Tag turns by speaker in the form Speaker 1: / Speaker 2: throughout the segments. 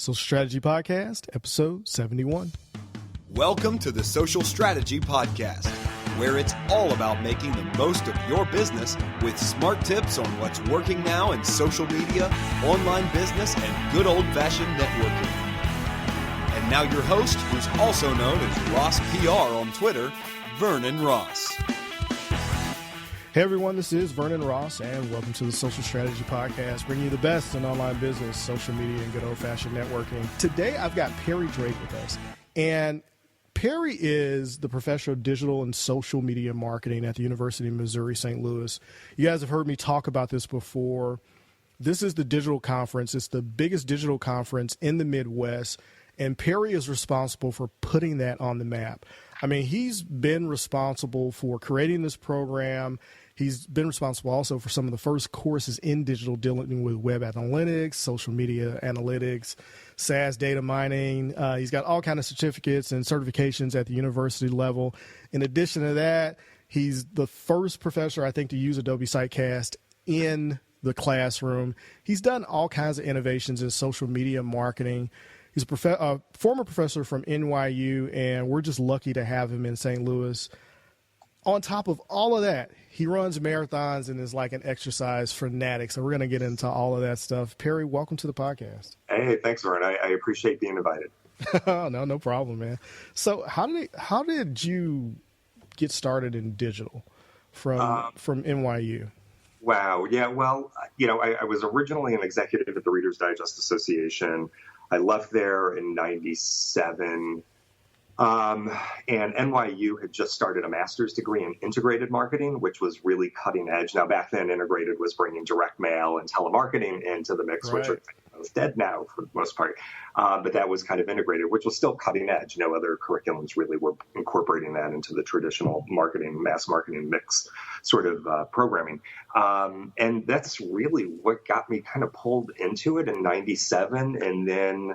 Speaker 1: Social Strategy Podcast, episode 71.
Speaker 2: Welcome to the Social Strategy Podcast, where it's all about making the most of your business with smart tips on what's working now in social media, online business, and good old-fashioned networking. And now your host, who's also known as Ross PR on Twitter, Vernon Ross.
Speaker 1: Hey everyone, this is Vernon Ross, and welcome to the Social Strategy Podcast, bringing you the best in online business, social media, and good old-fashioned networking. Today, I've got Perry Drake with us, and Perry is the professor of digital and social media marketing at the University of Missouri, St. Louis. You guys have heard me talk about this before. This is the digital conference. It's the biggest digital conference in the Midwest, and Perry is responsible for putting that on the map. I mean, he's been responsible for creating this program. He's been responsible also for some of the first courses in digital dealing with web analytics, social media analytics, SaaS data mining. He's got all kinds of certificates and certifications at the university level. In addition to that, he's the first professor, I think, to use Adobe Sitecast in the classroom. He's done all kinds of innovations in social media marketing. He's a former professor from NYU, and we're just lucky to have him in St. Louis. On top of all of that, he runs marathons and is like an exercise fanatic. So we're going to get into all of that stuff. Perry, welcome to the podcast.
Speaker 3: Hey, thanks, Vernon. I appreciate being invited.
Speaker 1: No problem, man. So how did you get started in digital from NYU?
Speaker 3: Wow. Yeah. Well, I was originally an executive at the Reader's Digest Association. I left there in 97. And NYU had just started a master's degree in integrated marketing, which was really cutting edge. Now, back then, integrated was bringing direct mail and telemarketing into the mix,
Speaker 1: right,
Speaker 3: which are dead now for the most part. But that was kind of integrated, which was still cutting edge. No other curriculums really were incorporating that into the traditional marketing, mass marketing mix sort of programming. And that's really what got me kind of pulled into it in 97. And then,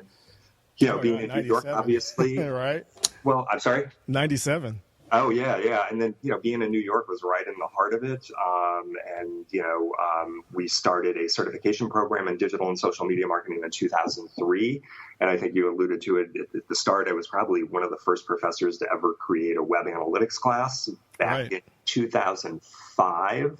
Speaker 3: being in New York, obviously.
Speaker 1: Right.
Speaker 3: Well, I'm sorry?
Speaker 1: 97.
Speaker 3: Oh, yeah. And then, being in New York was right in the heart of it. We started a certification program in digital and social media marketing in 2003. And I think you alluded to it at the start. I was probably one of the first professors to ever create a web analytics class back in 2005.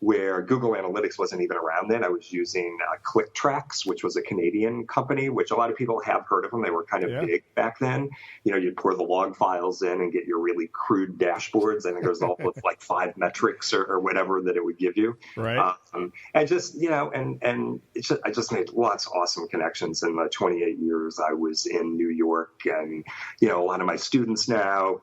Speaker 3: Where Google Analytics wasn't even around then. I was using ClickTracks, which was a Canadian company, which a lot of people have heard of them. They were kind of big back then. You'd pour the log files in and get your really crude dashboards. I think it was all with like 5 metrics or whatever that it would give you.
Speaker 1: Right.
Speaker 3: And just, I just made lots of awesome connections in the 28 years I was in New York. And, a lot of my students now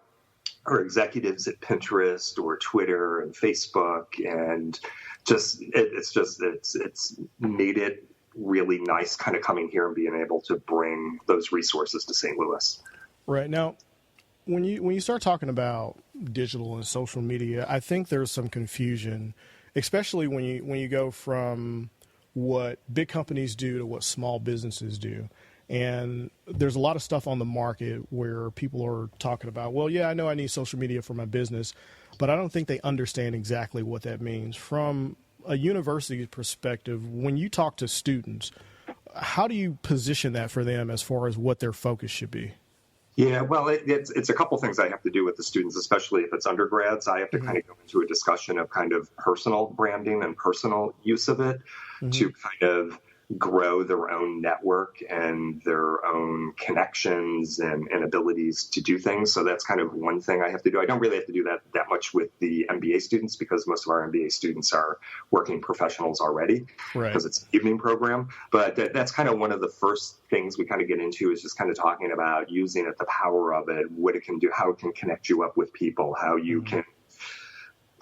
Speaker 3: are executives at Pinterest or Twitter and Facebook, and it's made it really nice kind of coming here and being able to bring those resources to St. Louis.
Speaker 1: Right. Now, when you start talking about digital and social media, I think there's some confusion, especially when you go from what big companies do to what small businesses do. And there's a lot of stuff on the market where people are talking about, well, yeah, I know I need social media for my business, but I don't think they understand exactly what that means. From a university perspective, when you talk to students, how do you position that for them as far as what their focus should be?
Speaker 3: Yeah, well, it's a couple things I have to do with the students, especially if it's undergrads. I have to kind of go into a discussion of kind of personal branding and personal use of it to kind of grow their own network and their own connections and abilities to do things. So that's kind of one thing I have to do. I don't really have to do that much with the MBA students because most of our MBA students are working professionals already because it's an evening program. But that's kind of one of the first things we kind of get into is just kind of talking about using it, the power of it, what it can do, how it can connect you up with people, how you can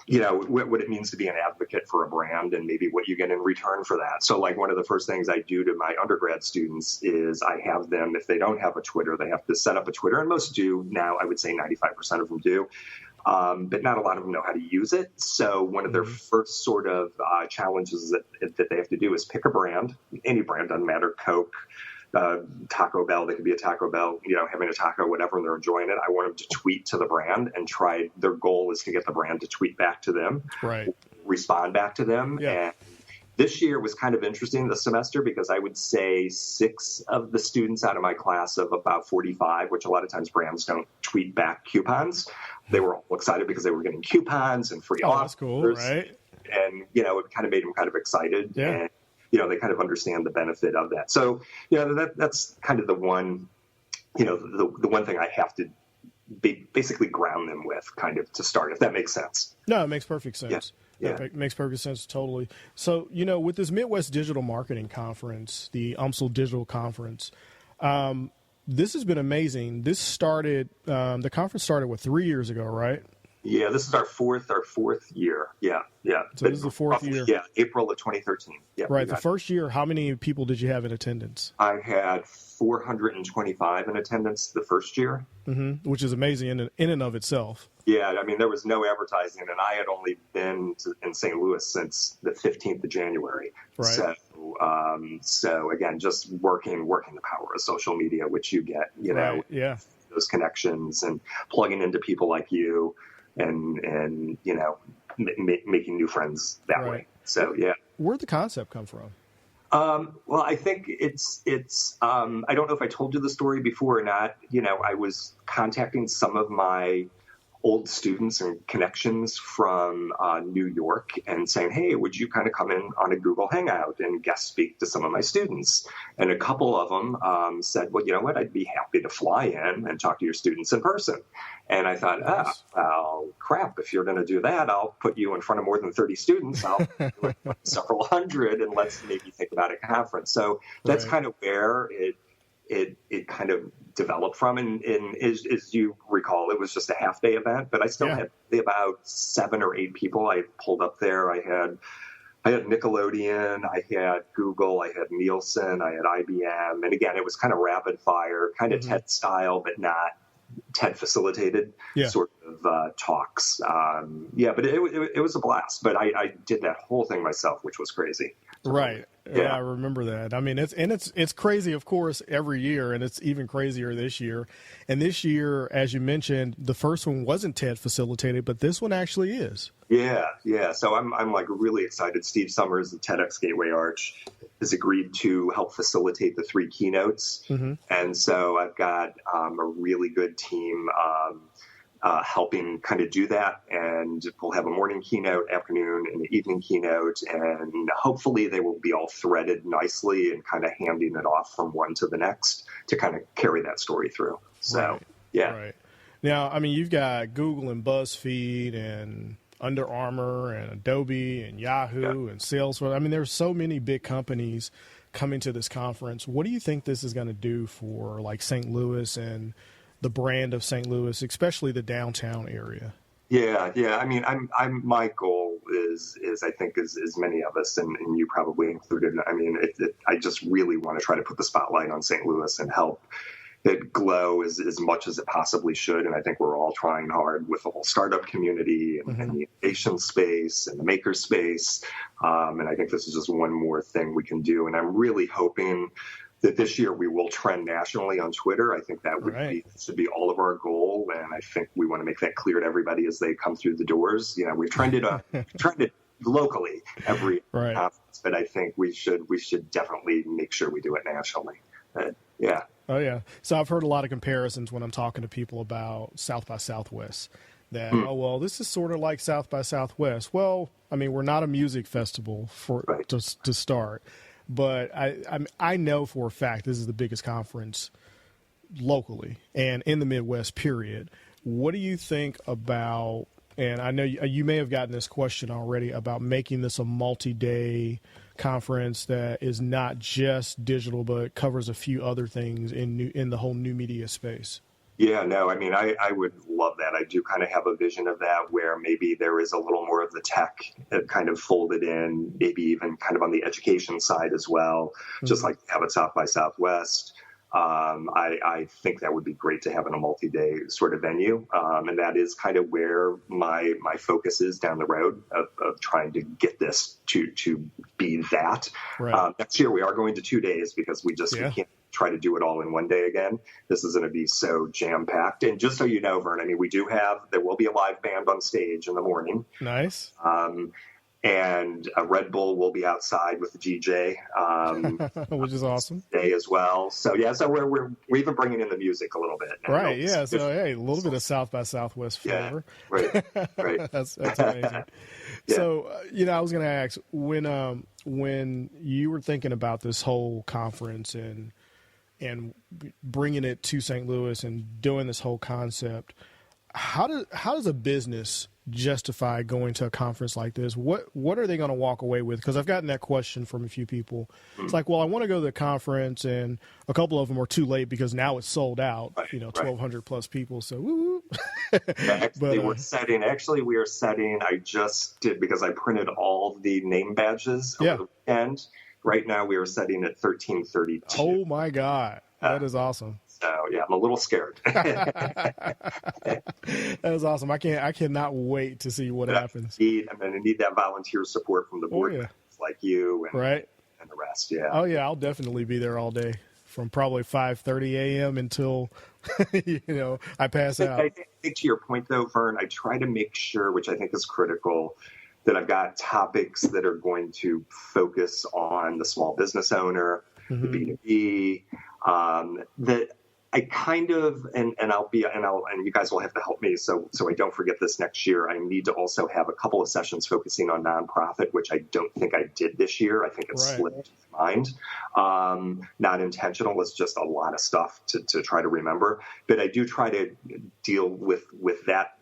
Speaker 3: what it means to be an advocate for a brand and maybe what you get in return for that. So like one of the first things I do to my undergrad students is I have them, if they don't have a Twitter, they have to set up a Twitter. And most do now, I would say 95% of them do. But not a lot of them know how to use it. So one of their first sort of challenges that they have to do is pick a brand, any brand, doesn't matter, Coke, Taco Bell, they could be a Taco Bell, having a taco, whatever, and they're enjoying it. I want them to tweet to the brand and their goal is to get the brand to tweet back to them, respond back to them.
Speaker 1: Yeah.
Speaker 3: This year was kind of interesting this semester because I would say 6 of the students out of my class of about 45, which a lot of times brands don't tweet back coupons. They were all excited because they were getting coupons and free offers.
Speaker 1: That's cool, right?
Speaker 3: And, it kind of made them kind of excited.
Speaker 1: Yeah.
Speaker 3: And, they kind of understand the benefit of that. So, that's kind of the one, the one thing I have to basically ground them with kind of to start, if that makes sense.
Speaker 1: No, it makes perfect sense.
Speaker 3: Yeah.
Speaker 1: That makes perfect sense, totally. So, with this Midwest Digital Marketing Conference, the UMSL Digital Conference, this has been amazing. This started, the conference started, 3 years ago, right?
Speaker 3: Yeah, this is our fourth year. Yeah.
Speaker 1: So this is the fourth year.
Speaker 3: Yeah, April of 2013. Yeah,
Speaker 1: right. The first year, how many people did you have in attendance?
Speaker 3: I had 425 in attendance the first year.
Speaker 1: Mm-hmm. Which is amazing in and of itself.
Speaker 3: Yeah, I mean, there was no advertising, and I had only been in St. Louis since the 15th of January.
Speaker 1: Right.
Speaker 3: So again, just working the power of social media, which you get,
Speaker 1: Right. Yeah.
Speaker 3: those connections and plugging into people like you and making new friends that way. So, yeah.
Speaker 1: Where'd the concept come from?
Speaker 3: Well, I think it's I don't know if I told you the story before or not. I was contacting some of my old students and connections from New York and saying, hey, would you kind of come in on a Google Hangout and guest speak to some of my students? And a couple of them said, well, you know what, I'd be happy to fly in and talk to your students in person. And I thought, well, crap, if you're going to do that, I'll put you in front of more than 30 students. I'll do it several hundred, and let's maybe think about a conference. So that's kind of where it kind of developed from. And as you recall, it was just a half-day event, but I still had about 7 or 8 people I pulled up there. I had Nickelodeon, I had Google, I had Nielsen, I had IBM. And again, it was kind of rapid fire, kind of TED style, but not TED facilitated sort of talks. But it was a blast. But I did that whole thing myself, which was crazy.
Speaker 1: Right. Yeah, I remember that. I mean, it's crazy, of course, every year, and it's even crazier this year. And this year, as you mentioned, the first one wasn't TED facilitated, but this one actually is. Yeah. So I'm like really excited. Steve Summers, the TEDx Gateway Arch, has agreed to help facilitate the 3 keynotes. Mm-hmm. And so I've got a really good team helping kind of do that. And we'll have a morning keynote, afternoon, and an evening keynote. And hopefully they will be all threaded nicely and kind of handing it off from one to the next to kind of carry that story through. So, Right. Now, I mean, you've got Google and BuzzFeed and Under Armour and Adobe and Yahoo and Salesforce. I mean, there's so many big companies coming to this conference. What do you think this is going to do for like St. Louis and the brand of St. Louis, especially the downtown area? Yeah.
Speaker 3: I mean, my goal is I think as many of us, and you probably included. I mean, I just really want to try to put the spotlight on St. Louis and help it glow as much as it possibly should. And I think we're all trying hard with the whole startup community and the innovation space and the maker space. And I think this is just one more thing we can do. And I'm really hoping that this year we will trend nationally on Twitter. I think that should be all of our goal. And I think we want to make that clear to everybody as they come through the doors. We've trended locally every conference, but I think we should definitely make sure we do it nationally. Yeah.
Speaker 1: Oh, yeah. So I've heard a lot of comparisons when I'm talking to people about South by Southwest that, this is sort of like South by Southwest. Well, I mean, we're not a music festival to start, but I know for a fact this is the biggest conference locally and in the Midwest, period. What do you think about, and I know you may have gotten this question already, about making this a multi-day conference that is not just digital, but covers a few other things in the whole new media space?
Speaker 3: Yeah, no, I mean, I would love that. I do kind of have a vision of that where maybe there is a little more of the tech kind of folded in, maybe even kind of on the education side as well, just like have it South by Southwest. I think that would be great to have in a multi-day sort of venue. And that is kind of where my focus is down the road of trying to get this to be that.
Speaker 1: Right.
Speaker 3: Next year we are going to 2 days because we can't try to do it all in one day again. This is going to be so jam-packed. And just so you know, Vern, I mean, there will be a live band on stage in the morning.
Speaker 1: Nice.
Speaker 3: and Red Bull will be outside with the GJ,
Speaker 1: which is awesome
Speaker 3: today as well. So yeah, so we're even bringing in the music a little bit now.
Speaker 1: Right. Yeah. So hey, a little bit of South by Southwest flavor.
Speaker 3: Yeah, right.
Speaker 1: That's amazing. Yeah. So I was going to ask, when you were thinking about this whole conference and bringing it to St. Louis and doing this whole concept, how does a business justify going to a conference like this? What are they going to walk away with? Because I've gotten that question from a few people. It's like, well, I want to go to the conference, and a couple of them are too late because now it's sold out. 1,200 plus people. So woo.
Speaker 3: Actually, we are setting. I just did, because I printed all the name badges over the weekend. Right now, we are setting at 1332.
Speaker 1: Oh my God, that is awesome.
Speaker 3: So yeah, I'm a little scared.
Speaker 1: That is awesome. I cannot wait to see what happens.
Speaker 3: I'm going to need that volunteer support from the board members like you and the rest. Yeah.
Speaker 1: Oh yeah, I'll definitely be there all day from probably 5:30 a.m. until I pass out.
Speaker 3: I think to your point though, Vern, I try to make sure, which I think is critical, that I've got topics that are going to focus on the small business owner, the B2B, that I kind of, and you guys will have to help me. So I don't forget this next year. I need to also have a couple of sessions focusing on nonprofit, which I don't think I did this year. I think it slipped my mind. Not intentional. It's just a lot of stuff to try to remember. But I do try to deal with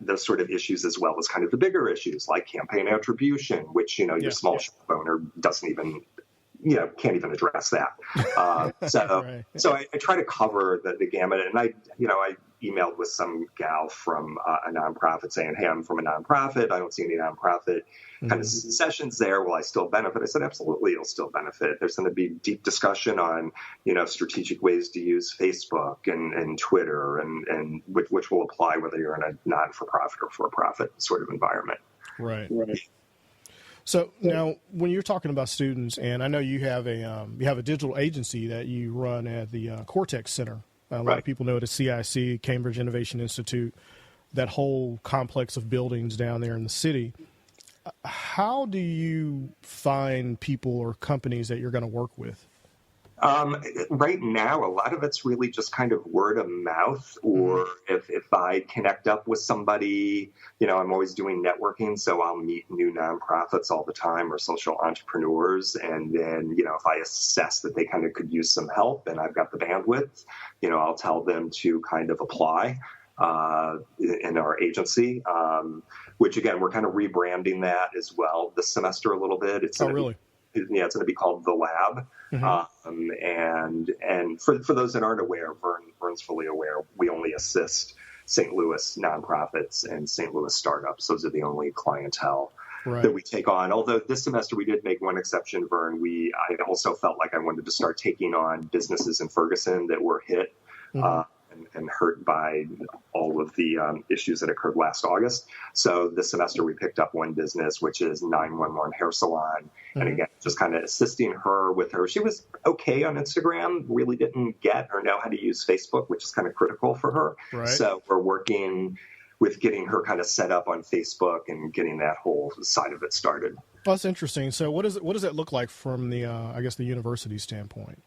Speaker 3: those sort of issues, as well as kind of the bigger issues like campaign attribution, which, your small shop owner doesn't even, can't even address that. So I try to cover the gamut. And I emailed with some gal from a nonprofit saying, hey, I'm from a nonprofit. I don't see any nonprofit kind of sessions there. Will I still benefit? I said, absolutely, you'll still benefit. There's going to be deep discussion on, strategic ways to use Facebook and Twitter, and which will apply whether you're in a non-for-profit or for-profit sort of environment.
Speaker 1: Right. So now, when you're talking about students, and I know you have a digital agency that you run at the Cortex Center. A lot of people know it as CIC, Cambridge Innovation Institute, that whole complex of buildings down there in the city. How do you find people or companies that you're going to work with?
Speaker 3: Right now, a lot of it's really just kind of word of mouth, or if I connect up with somebody, I'm always doing networking, so I'll meet new nonprofits all the time or social entrepreneurs. And then, if I assess that they kind of could use some help and I've got the bandwidth, I'll tell them to kind of apply in our agency, which again, we're kind of rebranding that as well this semester a little bit. It's really? It's going to be called The Lab. And for those that aren't aware, Vern's fully aware, we only assist St. Louis nonprofits and St. Louis startups. Those are the only clientele that we take on. Although this semester we did make one exception, Vern. I also felt like I wanted to start taking on businesses in Ferguson that were hit and hurt by all of the issues that occurred last August. So this semester we picked up one business, which is 911 Hair Salon. And again, just kind of assisting her with her. She was okay on Instagram, really didn't get or know how to use Facebook, which is kind of critical for her. Right. So we're working with getting her kind of set up on Facebook and getting that whole side of it started.
Speaker 1: Well, that's interesting. So what does it look like from the, the university standpoint?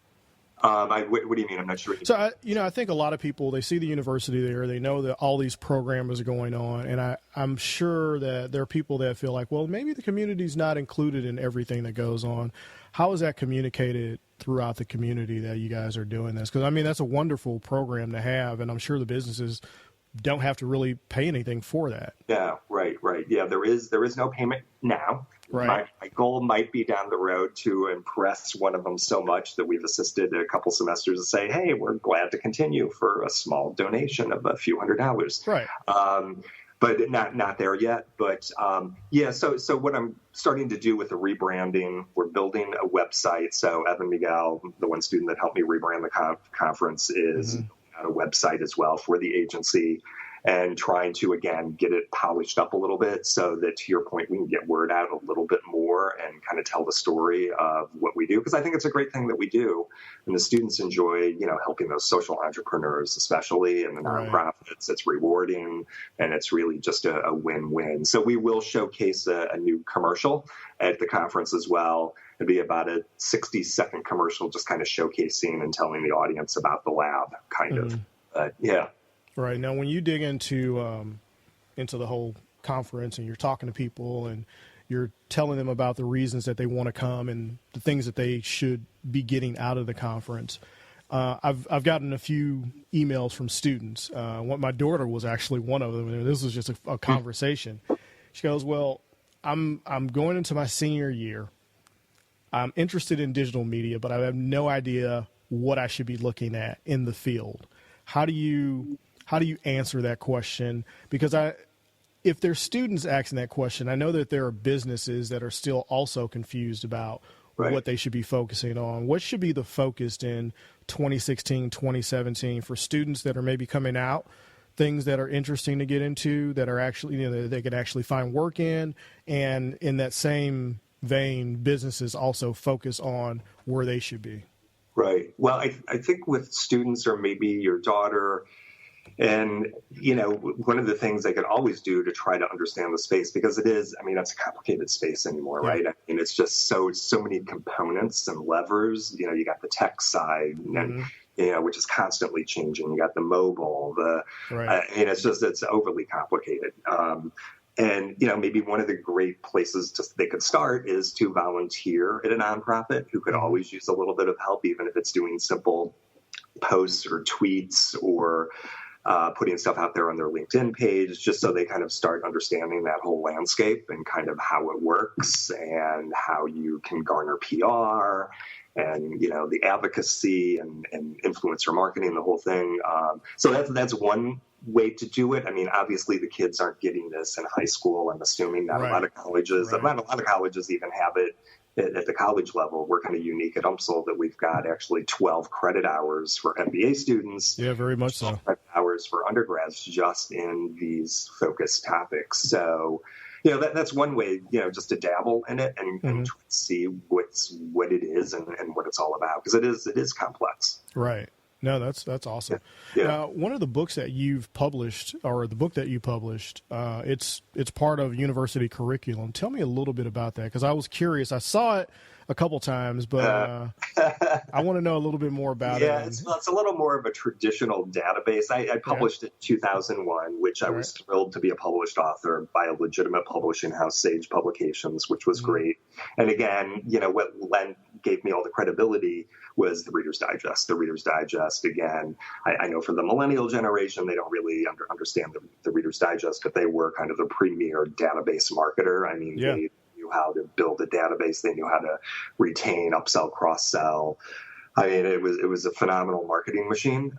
Speaker 3: What do you mean? I'm not sure.
Speaker 1: So, I think a lot of people, they see the university there, they know that all these programs are going on, and I'm sure that there are people that feel like, well, maybe the community's not included in everything that goes on. How is that communicated throughout the community that you guys are doing this? Because, that's a wonderful program to have, and I'm sure the businesses don't have to really pay anything for that.
Speaker 3: Yeah, right. Yeah, there is no payment now. Right. My goal might be down the road to impress one of them so much that we've assisted a couple semesters to say, hey, we're glad to continue for a small donation of a few $100s.
Speaker 1: Right.
Speaker 3: But not there yet. But so what I'm starting to do with the rebranding, we're building a website. So Evan Miguel, the one student that helped me rebrand the conference, is on a website as well for the agency. and trying to, again, get it polished up a little bit so that, to your point, we can get word out a little bit more and kind of tell the story of what we do. Because I think it's a great thing that we do. And the students enjoy, helping those social entrepreneurs, especially in the nonprofits. It's rewarding, and it's really just a win-win. So we will showcase a new commercial at the conference as well. It'd be about a 60-second commercial just kind of showcasing and telling the audience about the lab, kind of. Yeah.
Speaker 1: Right. Now, when you dig into the whole conference and you're talking to people and you're telling them about the reasons that they want to come and the things that they should be getting out of the conference, I've gotten a few emails from students. My daughter was actually one of them, and this was just a conversation. She goes, "Well, I'm going into my senior year. I'm interested in digital media, but I have no idea what I should be looking at in the field. How do you answer that question?" Because if there's students asking that question, I know that there are businesses that are still also confused about what they should be focusing on. What should be the focus in 2016, 2017 for students that are maybe coming out, things that are interesting to get into, that are actually, they can actually find work in, and in that same vein, businesses also focus on where they should be?
Speaker 3: Right. Well, I think with students or maybe your daughter, and, one of the things they could always do to try to understand the space, because it's a complicated space anymore, right? It's just so many components and levers. You got the tech side, and which is constantly changing. You got the mobile, it's overly complicated. And, maybe one of the great places they could start is to volunteer at a nonprofit who could always use a little bit of help, even if it's doing simple posts or tweets or putting stuff out there on their LinkedIn page, just so they kind of start understanding that whole landscape and kind of how it works and how you can garner PR and, the advocacy and influencer marketing, the whole thing. So that's one way to do it. Obviously the kids aren't getting this in high school. I'm assuming not a lot of colleges, not a lot of colleges even have it at the college level. We're kind of unique at UMSL that we've got actually 12 credit hours for MBA students.
Speaker 1: Yeah, very much so.
Speaker 3: 12 credit hours for undergrads just in these focused topics. So, that's one way, just to dabble in it and try to see what it is and what it's all about, because it is complex.
Speaker 1: Right. No, that's awesome. Yeah. Now, one of the books that you've published, or the book that you published, it's part of university curriculum. Tell me a little bit about that, because I was curious. I saw it a couple times, but I want to know a little bit more about it.
Speaker 3: Yeah, it's a little more of a traditional database. I published it in 2001, which I was thrilled to be a published author by a legitimate publishing house, Sage Publications, which was great. And again, what gave me all the credibility was the Reader's Digest. The Reader's Digest, again, I know for the millennial generation, they don't really understand the Reader's Digest, but they were kind of the premier database marketer. They knew how to build a database. They knew how to retain, upsell, cross-sell. It was a phenomenal marketing machine.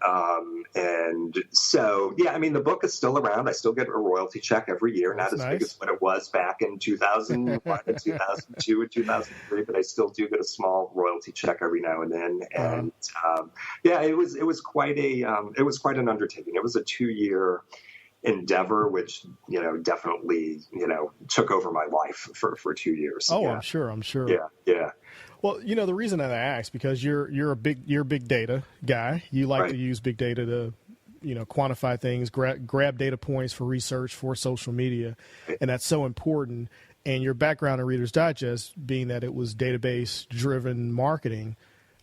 Speaker 3: And so, the book is still around. I still get a royalty check every year, not as big as what it was back in 2001 and 2002 and 2003, but I still do get a small royalty check every now and then. And it was quite an undertaking. It was a 2-year endeavor, which definitely took over my life for 2 years.
Speaker 1: Oh, yeah. I'm sure.
Speaker 3: Yeah.
Speaker 1: Well, the reason that I ask, because you're a big data guy. You like to use big data to quantify things, grab data points for research, for social media, and that's so important. And your background in Reader's Digest, being that it was database driven marketing,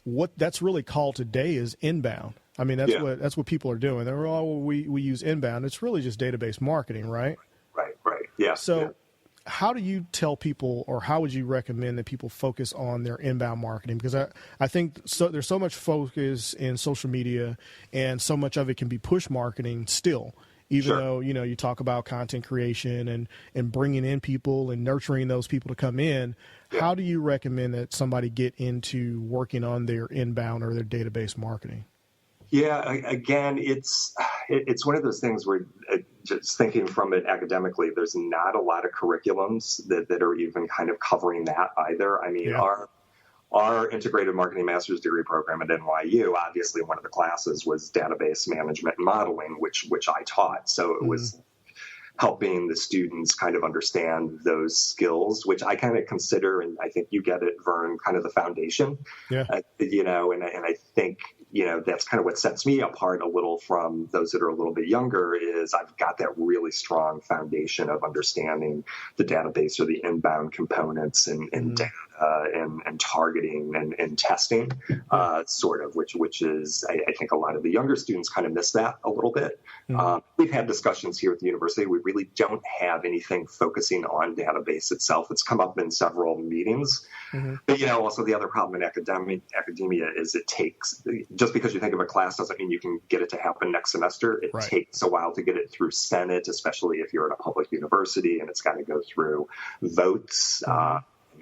Speaker 1: what that's really called today is inbound. That's what people are doing. They're we use inbound. It's really just database marketing, right?
Speaker 3: Right. Yeah.
Speaker 1: So how do you tell people, or how would you recommend that people focus on their inbound marketing? Because I think there's so much focus in social media, and so much of it can be push marketing still, even though, you talk about content creation and bringing in people and nurturing those people to come in. Yeah. How do you recommend that somebody get into working on their inbound or their database marketing?
Speaker 3: Yeah, again, it's one of those things where just thinking from it academically, there's not a lot of curriculums that are even kind of covering that either. our integrated marketing master's degree program at NYU, obviously one of the classes was database management and modeling, which I taught. So it was helping the students kind of understand those skills, which I kind of consider, and I think you get it, Vern, kind of the foundation.
Speaker 1: Yeah.
Speaker 3: And I think, that's kind of what sets me apart a little from those that are a little bit younger is I've got that really strong foundation of understanding the database or the inbound components and data and targeting and testing, sort of, which is, I think a lot of the younger students kind of miss that a little bit. We've had discussions here at the university. We really don't have anything focusing on database itself. It's come up in several meetings. But, also the other problem in academia is it takes, just because you think of a class doesn't mean you can get it to happen next semester. It takes a while to get it through Senate, especially if you're at a public university, and it's got to go through votes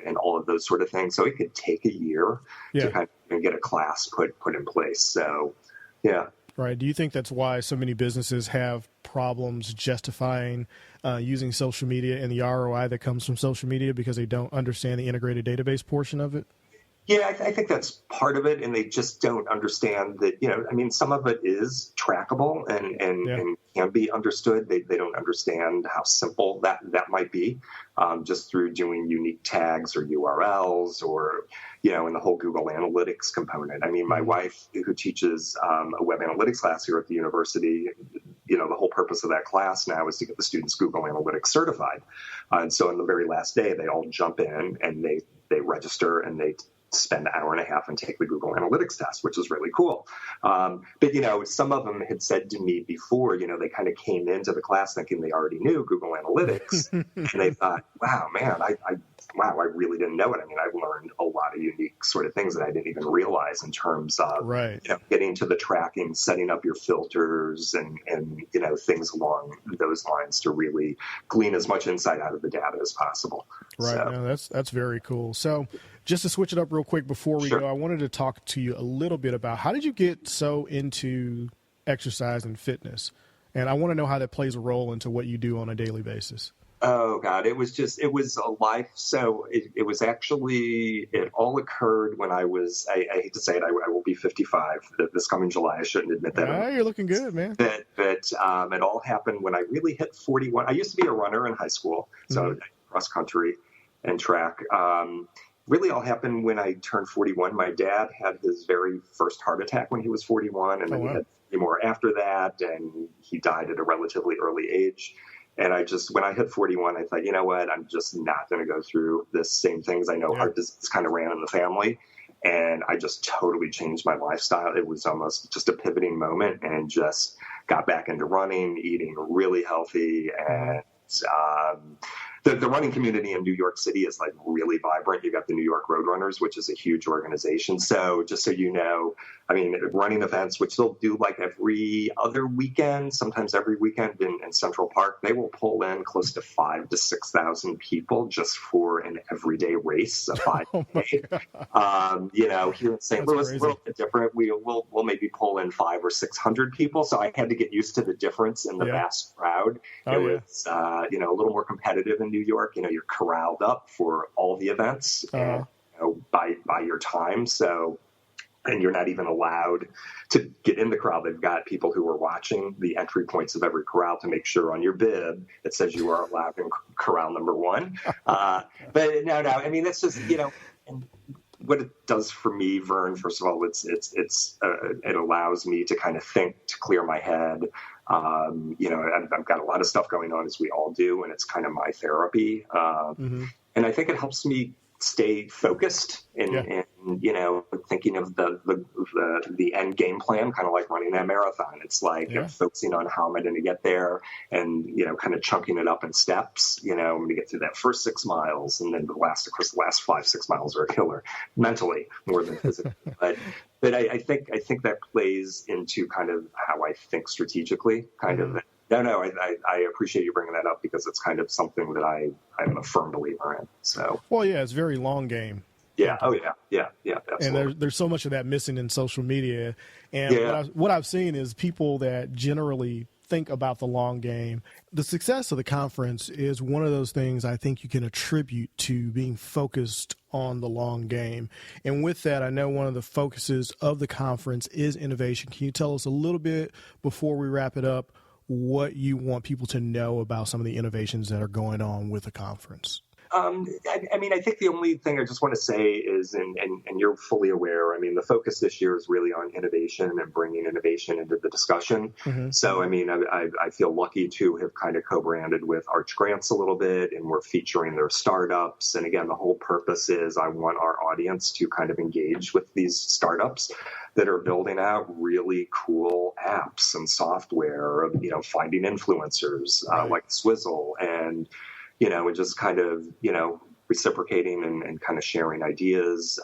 Speaker 3: and all of those sort of things. So it could take a year to kind of get a class put in place. So, yeah.
Speaker 1: Right. Do you think that's why so many businesses have problems justifying using social media and the ROI that comes from social media because they don't understand the integrated database portion of it?
Speaker 3: Yeah, I think that's part of it, and they just don't understand that, some of it is trackable and can be understood. They don't understand how simple that might be just through doing unique tags or URLs or, and the whole Google Analytics component. I mean, my wife, who teaches a web analytics class here at the university, the whole purpose of that class now is to get the students Google Analytics certified. And so on the very last day, they all jump in and they register and they spend an hour and a half and take the Google Analytics test, which is really cool. But, some of them had said to me before, they kind of came into the class thinking they already knew Google Analytics. And they thought, wow, man, I really didn't know it. I mean, I've learned a lot of unique sort of things that I didn't even realize in terms of getting to the tracking, setting up your filters and things along those lines to really glean as much insight out of the data as possible.
Speaker 1: Right.
Speaker 3: So,
Speaker 1: no, that's very cool. So just to switch it up real quick before we go, I wanted to talk to you a little bit about how did you get so into exercise and fitness? And I want to know how that plays a role into what you do on a daily basis.
Speaker 3: Oh, God, it was a life. So it all occurred when I hate to say it, I will be 55 this coming July. I shouldn't admit that.
Speaker 1: Yeah, you're looking good, man.
Speaker 3: But it all happened when I really hit 41. I used to be a runner in high school, so cross country and track. Really all happened when I turned 41. My dad had his very first heart attack when he was 41, and then he had 3 more after that, and he died at a relatively early age. And when I hit 41, I thought, you know what, I'm just not going to go through this same things. I know heart disease kind of ran in the family, and I just totally changed my lifestyle. It was almost just a pivoting moment, and just got back into running, eating really healthy, and the running community in New York City is like really vibrant. You got the New York Roadrunners, which is a huge organization. So just so you know, I mean, running events, which they'll do like every other weekend, sometimes every weekend in Central Park, they will pull in close to 5,000 to 6,000 people just for an everyday race, a 5K. Here in St. Louis, a little bit different. We'll maybe pull in 500 or 600 people. So I had to get used to the difference in the vast crowd. It was, a little more competitive in New York. You're corralled up for all the events and by your time. So, and you're not even allowed to get in the crowd. They've got people who are watching the entry points of every corral to make sure on your bib it says you are allowed in corral number 1. But no, I mean, that's just, and what it does for me, Vern, first of all, it allows me to kind of think, to clear my head. I've got a lot of stuff going on, as we all do, and it's kind of my therapy. And I think it helps me stay focused and thinking of the end game plan, kind of like running that marathon. It's like focusing on how am I going to get there, and kind of chunking it up in steps. I'm going to get through that first 6 miles, and then the last 5-6 miles are a killer mentally more than physically. But I think that plays into kind of how I think strategically, kind of. No, I appreciate you bringing that up, because it's kind of something that I'm a firm believer in. So,
Speaker 1: well, yeah, it's very long game.
Speaker 3: Yeah. Oh, yeah. Absolutely.
Speaker 1: And there's so much of that missing in social media. And what I've seen is people that generally think about the long game. The success of the conference is one of those things I think you can attribute to being focused on the long game. And with that, I know one of the focuses of the conference is innovation. Can you tell us a little bit before we wrap it up what you want people to know about some of the innovations that are going on with the conference?
Speaker 3: I think the only thing I just want to say is, and you're fully aware, the focus this year is really on innovation and bringing innovation into the discussion. Mm-hmm. So, I feel lucky to have kind of co-branded with Arch Grants a little bit, and we're featuring their startups. And again, the whole purpose is I want our audience to kind of engage with these startups that are building out really cool apps and software, finding influencers like Swizzle and and just kind of, reciprocating and kind of sharing ideas.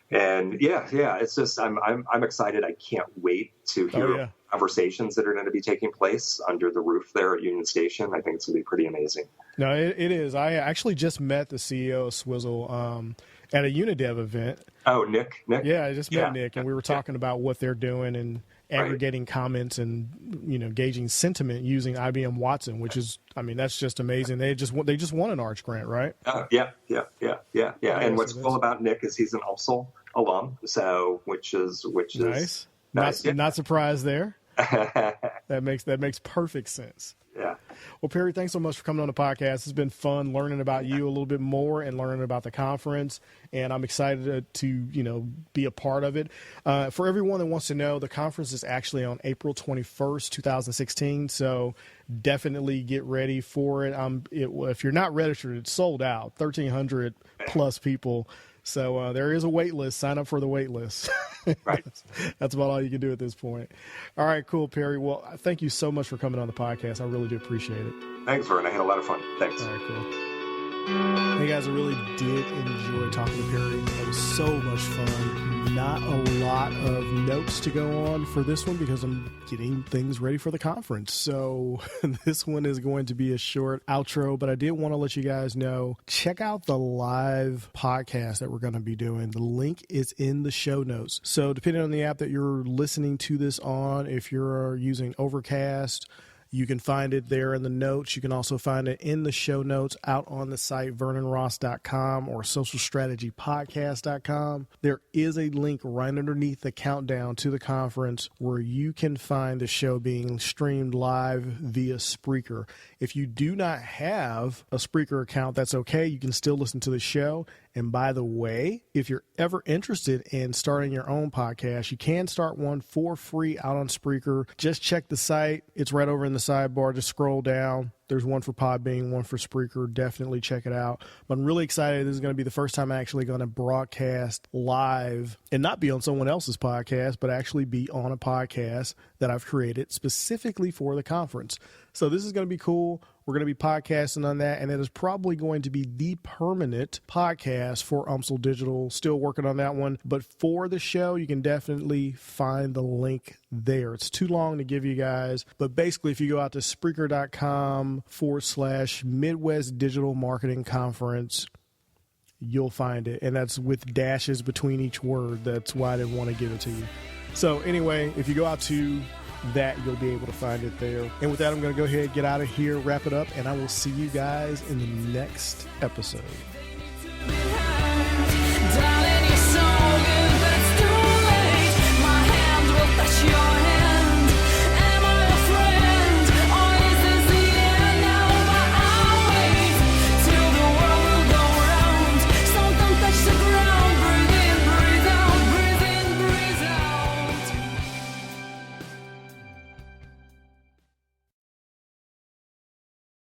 Speaker 3: It's just, I'm excited. I can't wait to hear conversations that are going to be taking place under the roof there at Union Station. I think it's going to be pretty amazing.
Speaker 1: No, it is. I actually just met the CEO of Swizzle at a Unidev event.
Speaker 3: Oh, Nick?
Speaker 1: Yeah, I just met Nick, and we were talking about what they're doing and aggregating comments and gauging sentiment using IBM Watson, which is, that's just amazing. They just won an Arch Grant, right?
Speaker 3: Yeah. And what's cool about Nick is he's an UMSL alum, so which is
Speaker 1: nice. Not surprised there. That makes perfect sense.
Speaker 3: Yeah.
Speaker 1: Well, Perry, thanks so much for coming on the podcast. It's been fun learning about you a little bit more and learning about the conference, and I'm excited to be a part of it. For everyone that wants to know, the conference is actually on April 21st, 2016, so definitely get ready for it. If you're not registered, it's sold out, 1,300 plus people. So there is a wait list. Sign up for the wait list.
Speaker 3: Right.
Speaker 1: That's about all you can do at this point. All right, cool, Perry. Well, thank you so much for coming on the podcast. I really do appreciate it.
Speaker 3: Thanks, Vern. I had a lot of fun. Thanks.
Speaker 1: All right, cool. Hey, guys, I really did enjoy talking to Perry. It was so much fun. Not a lot of notes to go on for this one because I'm getting things ready for the conference. So this one is going to be a short outro, but I did want to let you guys know, check out the live podcast that we're going to be doing. The link is in the show notes. So depending on the app that you're listening to this on, if you're using Overcast, you can find it there in the notes. You can also find it in the show notes out on the site, vernonross.com or socialstrategypodcast.com. There is a link right underneath the countdown to the conference where you can find the show being streamed live via Spreaker. If you do not have a Spreaker account, that's okay. You can still listen to the show. And by the way, if you're ever interested in starting your own podcast, you can start one for free out on Spreaker. Just check the site. It's right over in the sidebar. Just scroll down. There's one for Podbean, one for Spreaker. Definitely check it out. But I'm really excited. This is going to be the first time I'm actually going to broadcast live and not be on someone else's podcast, but actually be on a podcast that I've created specifically for the conference. So this is going to be cool. We're going to be podcasting on that, and it is probably going to be the permanent podcast for UMSL Digital. Still working on that one, but for the show, you can definitely find the link there. It's too long to give you guys, but basically, if you go out to Spreaker.com/Midwest Digital Marketing Conference, you'll find it, and that's with dashes between each word. That's why I didn't want to give it to you. So anyway, if you go out to that, you'll be able to find it there. And with that, I'm going to go ahead, get out of here, wrap it up, and I will see you guys in the next episode.